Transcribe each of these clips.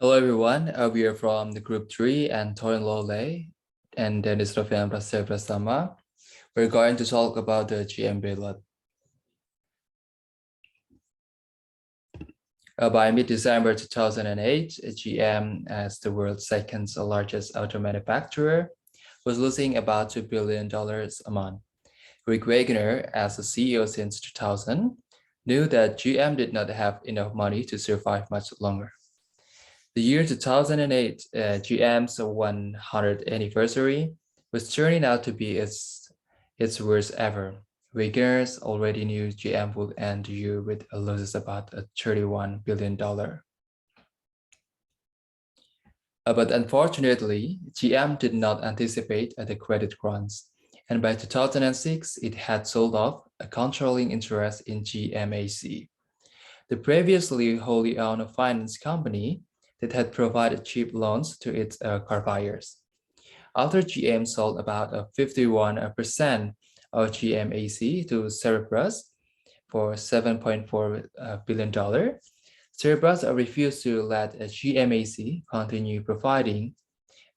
Hello everyone, we are from the group 3 and Torin Lole and Dennis Rofian Prasetya Prasama. We're going to talk about the GM Bailout. By mid-December 2008, GM, as the world's second largest auto manufacturer, was losing about $2 billion a month. Rick Wagoner, as the CEO since 2000, knew that GM did not have enough money to survive much longer. The year 2008, GM's 100th anniversary, was turning out to be its worst ever. Wagoners already knew GM would end the year with losses about $31 billion. But unfortunately, GM did not anticipate the credit crunch, and by 2006, it had sold off a controlling interest in GMAC, the previously wholly owned finance company that had provided cheap loans to its car buyers. After GM sold about 51% of GMAC to Cerebras for $7.4 billion, Cerebras refused to let GMAC continue providing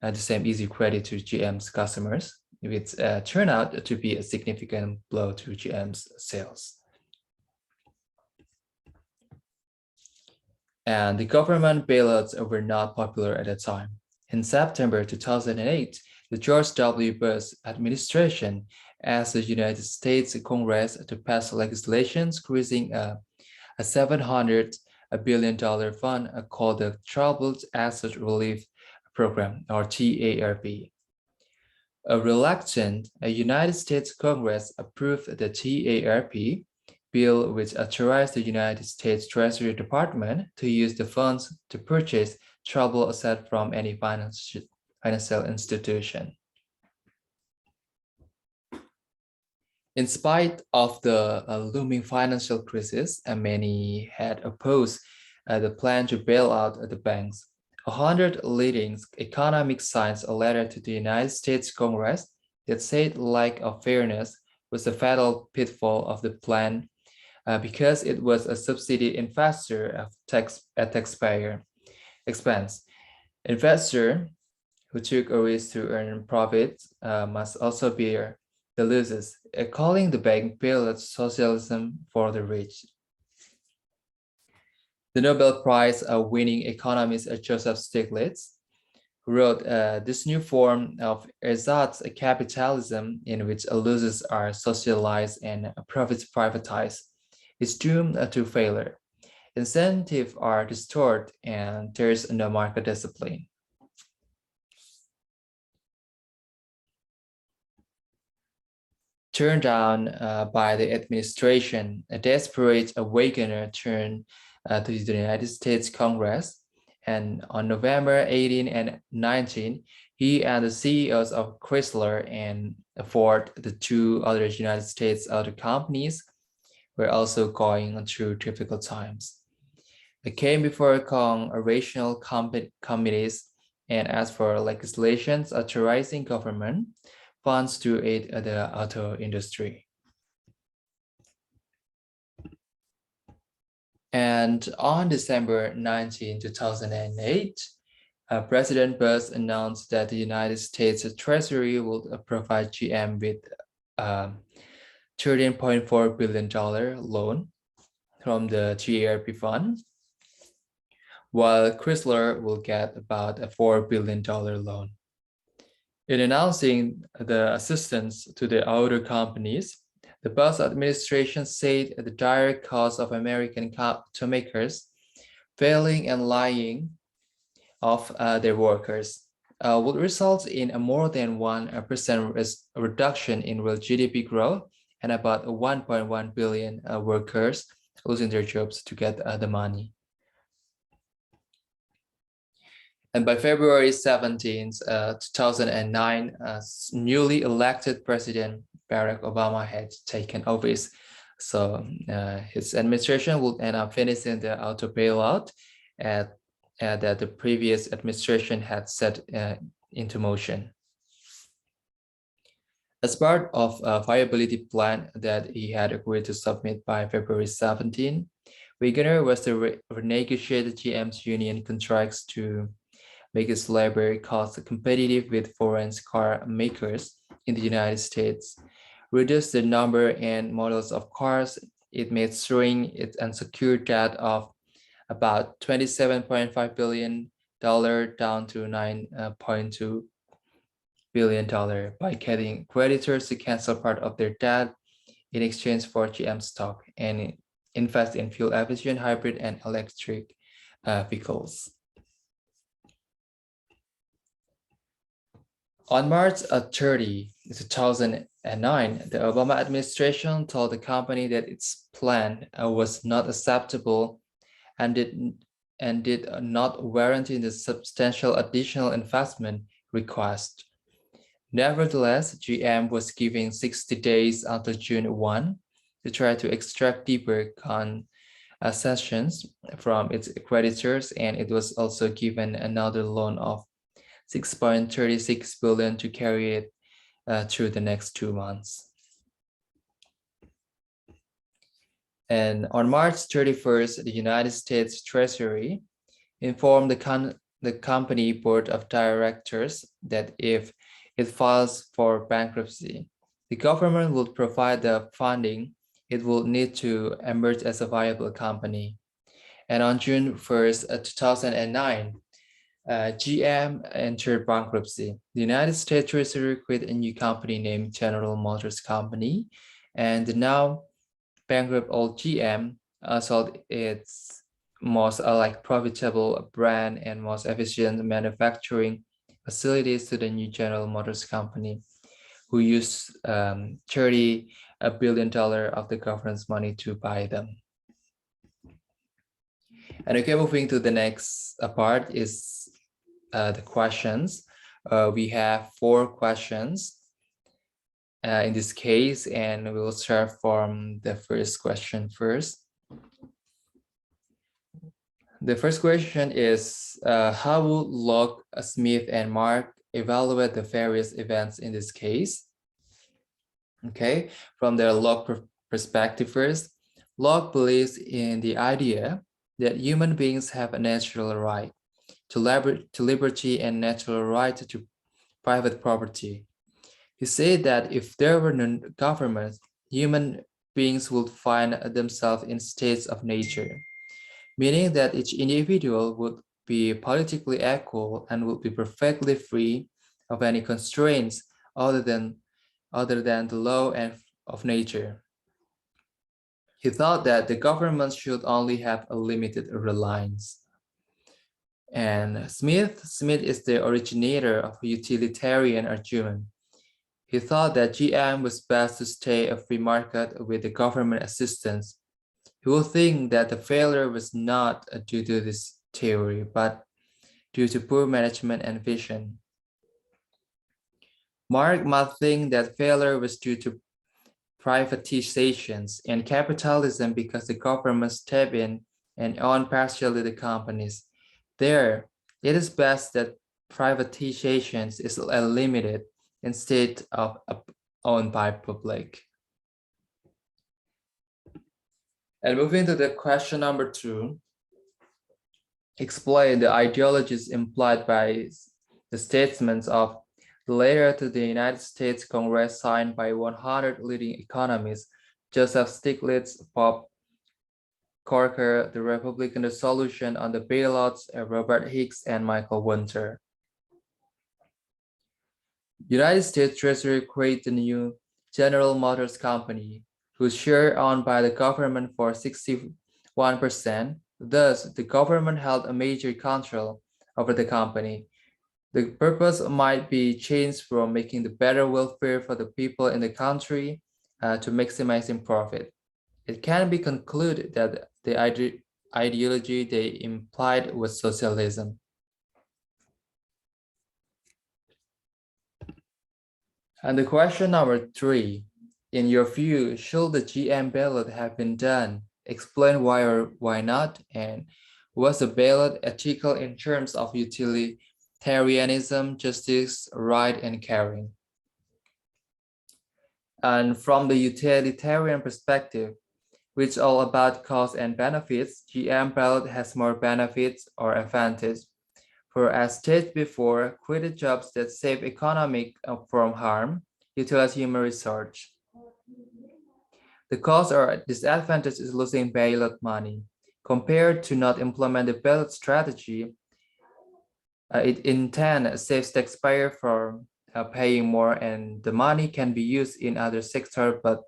the same easy credit to GM's customers, which turned out to be a significant blow to GM's sales. And the government bailouts were not popular at the time. In September 2008, the George W. Bush administration asked the United States Congress to pass legislation creating a $700 billion fund called the Troubled Asset Relief Program, or TARP. A reluctant United States Congress approved the TARP bill, which authorized the United States Treasury Department to use the funds to purchase troubled assets from any financial institution. In spite of the looming financial crisis, many had opposed the plan to bail out the banks. 100 leading economic scientists a letter to the United States Congress that said lack of fairness was a fatal pitfall of the plan because it was a subsidy investor at taxpayer expense. Investor who took a risk to earn profits must also bear the losses, calling the bank bailout socialism for the rich. The Nobel Prize winning economist Joseph Stiglitz wrote this new form of ersatz capitalism in which losses are socialized and profits privatized is doomed to failure. Incentives are distorted and there's no market discipline. Turned down by the administration, a desperate Wagoner turned to the United States Congress, and on November 18 and 19, he and the CEOs of Chrysler and Ford, the two other United States auto companies, were also going through difficult times. They came before congressional committees and asked for legislation authorizing government funds to aid the auto industry. And on December 19, 2008, President Bush announced that the United States Treasury would provide GM with $13.4 billion loan from the TARP fund, while Chrysler will get about a $4 billion loan. In announcing the assistance to the auto companies, the Bush administration said the direct cost of American automakers failing and lying of their workers would result in a more than 1% reduction in real GDP growth and about 1.1 billion workers losing their jobs to get the money. And by February 17, 2009, newly elected President Barack Obama had taken office. So his administration would end up finishing the auto bailout that the previous administration had set into motion. As part of a viability plan that he had agreed to submit by February 17, Wegener was to renegotiate GM's union contracts to make its labor cost competitive with foreign car makers in the United States, reduce the number and models of cars it made, throwing its unsecured debt of about $27.5 billion down to $9.2 billion by getting creditors to cancel part of their debt in exchange for GM stock and invest in fuel-efficient hybrid and electric vehicles. On March 30, 2009, the Obama administration told the company that its plan was not acceptable and did not warrant the substantial additional investment request. Nevertheless, GM was given 60 days until June 1 to try to extract deeper concessions from its creditors, and it was also given another loan of $6.36 billion to carry it through the next 2 months. And on March 31st, the United States Treasury informed the company board of directors that if it files for bankruptcy, the government will provide the funding it will need to emerge as a viable company. And on June 1st, 2009, GM entered bankruptcy. The United States Treasury created a new company named General Motors Company, and the now bankrupt old GM sold its most profitable brand and most efficient manufacturing facilities to the new General Motors Company, who used $30 billion of the government's money to buy them. And okay, moving to the next part is the questions. We have 4 questions in this case, and we will start from the first question first. The first question is, how would Locke, Smith, and Mark evaluate the various events in this case? Okay, from the Locke perspective first, Locke believes in the idea that human beings have a natural right to liberty and natural right to private property. He said that if there were no government, human beings would find themselves in states of nature, meaning that each individual would be politically equal and would be perfectly free of any constraints other than the law of nature. He thought that the government should only have a limited reliance. And Smith is the originator of utilitarian argument. He thought that GM was best to stay a free market with the government assistance. He will think that the failure was not due to this theory, but due to poor management and vision. Mark might think that failure was due to privatizations and capitalism because the government stepped in and owned partially the companies. There, it is best that privatizations is limited instead of owned by public. And moving to the question number 2, explain the ideologies implied by the statements of the letter to the United States Congress signed by 100 leading economists, Joseph Stiglitz, Bob Corker, the Republican resolution on the bailouts, Robert Hicks, and Michael Winter. United States Treasury created the new General Motors Company, whose share owned by the government for 61%. Thus, the government held a major control over the company. The purpose might be changed from making the better welfare for the people in the country to maximizing profit. It can be concluded that the ideology they implied was socialism. And the question number 3, in your view, should the GM bailout have been done? Explain why or why not, and was the bailout ethical in terms of utilitarianism, justice, right, and caring? And from the utilitarian perspective, which all about cost and benefits, GM Bailout has more benefits or advantage. For as stated before, created jobs that save economic from harm, utilize human research. The cost or disadvantage is losing bailout money. Compared to not implement the bailout strategy, it in turn saves taxpayer from paying more, and the money can be used in other sector, but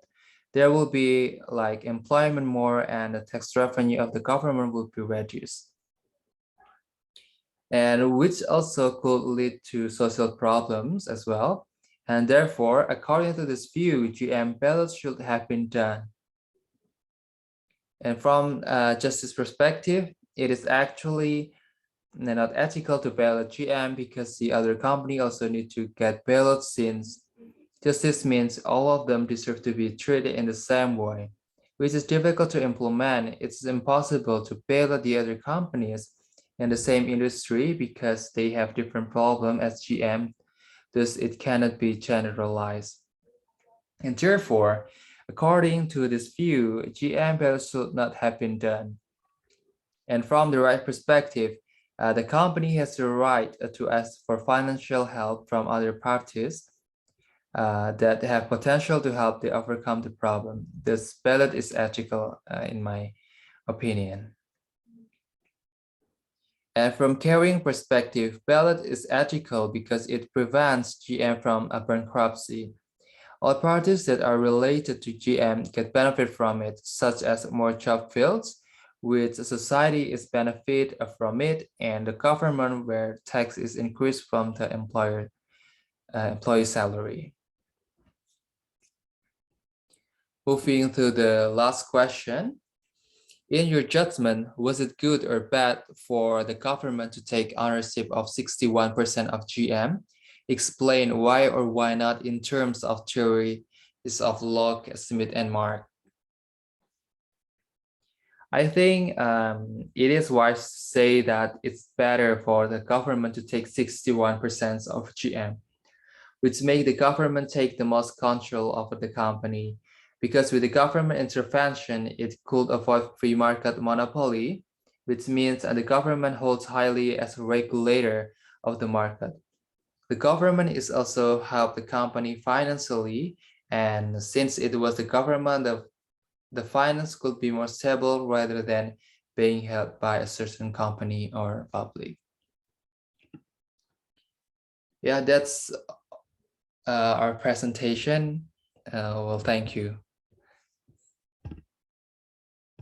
there will be like employment more and the tax revenue of the government will be reduced. And which also could lead to social problems as well. And therefore, according to this view, GM ballots should have been done. And from justice perspective, it is actually not ethical to ballot GM because the other company also need to get ballots, since justice means all of them deserve to be treated in the same way, which is difficult to implement. It's impossible to ballot the other companies in the same industry because they have different problem as GM, thus it cannot be generalized. And therefore, according to this view, GM ballots should not have been done. And from the right perspective, the company has the right to ask for financial help from other parties that have potential to help they overcome the problem. This ballot is ethical, in my opinion. And from carrying perspective, ballot is ethical because it prevents GM from a bankruptcy. All parties that are related to GM get benefit from it, such as more job fields, which society is benefit from it, and the government where tax is increased from the employee salary. Moving to the last question. In your judgment, was it good or bad for the government to take ownership of 61% of GM? Explain why or why not in terms of theory is of Locke, Smith, and Mark. I think it is wise to say that it's better for the government to take 61% of GM, which make the government take the most control over the company. Because with the government intervention, it could avoid free market monopoly, which means that the government holds highly as a regulator of the market. The government is also help the company financially, and since it was the government, the finance could be more stable rather than being held by a certain company or public. Yeah, that's our presentation. Well, thank you.